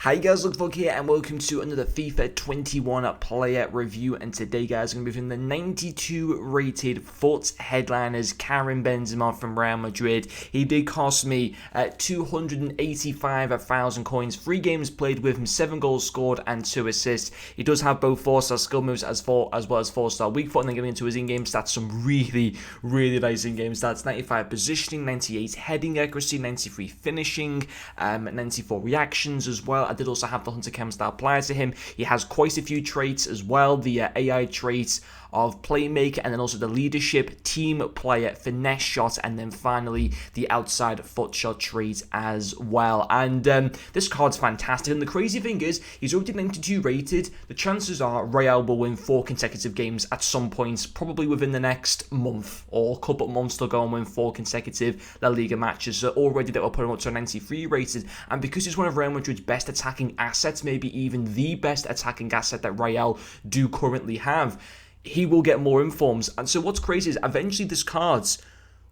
Hi guys, Lookvlog here and welcome to another FIFA 21 player review, and today guys I'm going to be reviewing the 92 rated FUT headliners Karim Benzema from Real Madrid. He did cost me 285,000 coins, 3 games played with him, 7 goals scored and 2 assists. He does have both 4-star skill moves as well as 4-star weak foot, and then getting into his in-game stats, some really nice in-game stats. 95 positioning, 98 heading accuracy, 93 finishing, 94 reactions as well. I did also have the Hunter Chem style applied to him. He has quite a few traits as well. The AI traits of playmaker, and then also the leadership, team player, finesse shot, and then finally the outside foot shot trait as well. And this card's fantastic. And the crazy thing is, he's already 92 rated. The chances are Real will win 4 consecutive games at some point, probably within the next month or a couple of months. They'll go and win 4 consecutive La Liga matches. So already that will put him up to a 93 rated. And because he's one of Real Madrid's best attacking assets, maybe even the best attacking asset that Real do currently have, he will get more informs. And so what's crazy is eventually this cards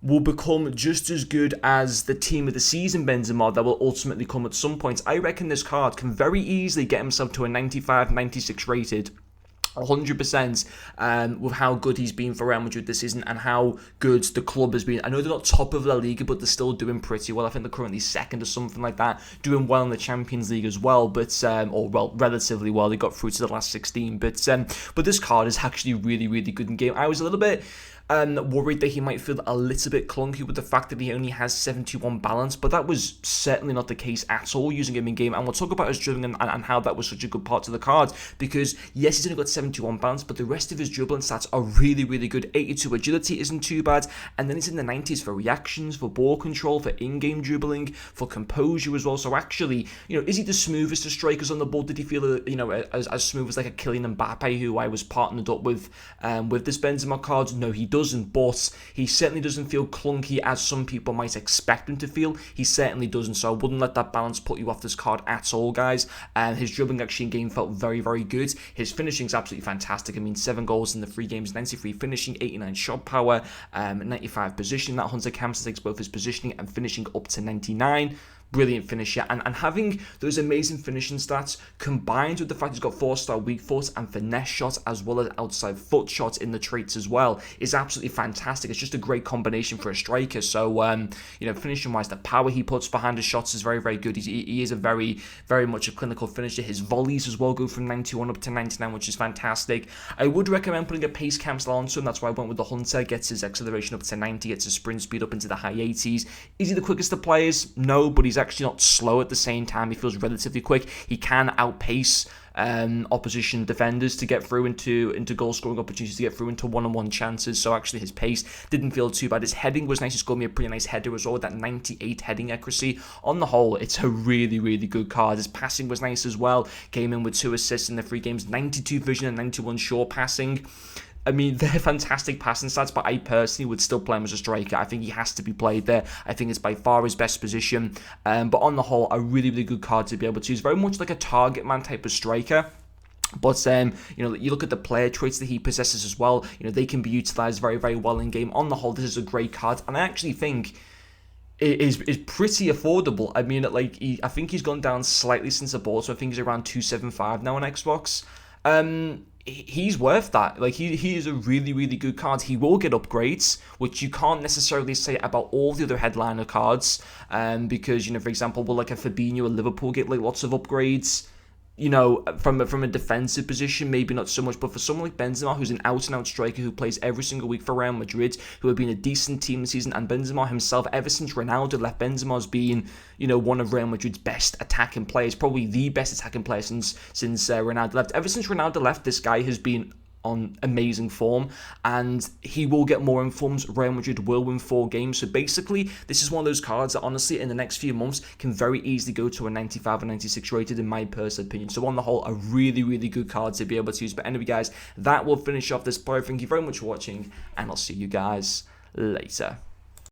will become just as good as the team of the season Benzema that will ultimately come at some point. I reckon this card can very easily get himself to a 95, 96 rated 100% with how good he's been for Real Madrid this season and how good the club has been. I know they're not top of La Liga, but they're still doing pretty well. I think they're currently second or something like that, doing well in the Champions League as well, but relatively well. They got through to the last 16, but this card is actually really good in game. I was a little bit worried that he might feel a little bit clunky with the fact that he only has 71 balance, but that was certainly not the case at all using him in game. And we'll talk about his dribbling and how that was such a good part to the card, because yes, he's only got 71 balance, but the rest of his dribbling stats are really good. 82 agility isn't too bad, and then he's in the 90s for reactions, for ball control, for in-game dribbling, for composure as well. So actually, is he the smoothest of strikers on the ball? Did he feel as smooth as like a Kylian Mbappe, who I was partnered up with this Benzema card? No, he doesn't, but he certainly doesn't feel clunky as some people might expect him to feel. He certainly doesn't, so I wouldn't let that balance put you off this card at all, guys. And his dribbling actually in game felt very good. His finishing's absolutely fantastic. I mean, 7 goals in the 3 games, 93 finishing, 89 shot power, 95 positioning. That Hunter Chem takes both his positioning and finishing up to 99. Brilliant finisher, and having those amazing finishing stats combined with the fact he's got 4-star weak foot and finesse shots as well as outside foot shots in the traits as well is absolutely fantastic. It's just a great combination for a striker. So finishing wise, the power he puts behind his shots is very good. He is a very much a clinical finisher. His volleys as well go from 91 up to 99, which is fantastic. I would recommend putting a pace cancel onto him. That's why I went with the Hunter. Gets his acceleration up to 90, gets his sprint speed up into the high 80s. Is he the quickest of players? No, but he's actually not slow at the same time. He feels relatively quick. He can outpace opposition defenders to get through into goal scoring opportunities, to get through into one-on-one chances. So actually his pace didn't feel too bad. His heading was nice. He scored me a pretty nice header as well with that 98 heading accuracy. On the whole, it's a really good card. His passing was nice as well. Came in with 2 assists in the 3 games, 92 vision and 91 short passing. I mean, they're fantastic passing stats, but I personally would still play him as a striker. I think he has to be played there. I think it's by far his best position. But on the whole, a really good card to be able to use. Very much like a target man type of striker. But you look at the player traits that he possesses as well. They can be utilized very well in game. On the whole, this is a great card, and I actually think it is pretty affordable. I mean, I think he's gone down slightly since I bought, so I think he's around 275 now on Xbox. He's worth that. Like, he is a really good card. He will get upgrades, which you can't necessarily say about all the other headliner cards, because for example, will like a Fabinho or Liverpool get like lots of upgrades? From a defensive position, maybe not so much, but for someone like Benzema, who's an out-and-out striker who plays every single week for Real Madrid, who have been a decent team this season, and Benzema himself, ever since Ronaldo left, Benzema's been, one of Real Madrid's best attacking players, probably the best attacking player since Ronaldo left. Ever since Ronaldo left, this guy has been on amazing form, and he will get more informs. Real Madrid will win 4 games. So basically, this is one of those cards that honestly in the next few months can very easily go to a 95 or 96 rated in my personal opinion. So on the whole, a really good card to be able to use. But anyway guys, that will finish off this player. Thank you very much for watching, and I'll see you guys later.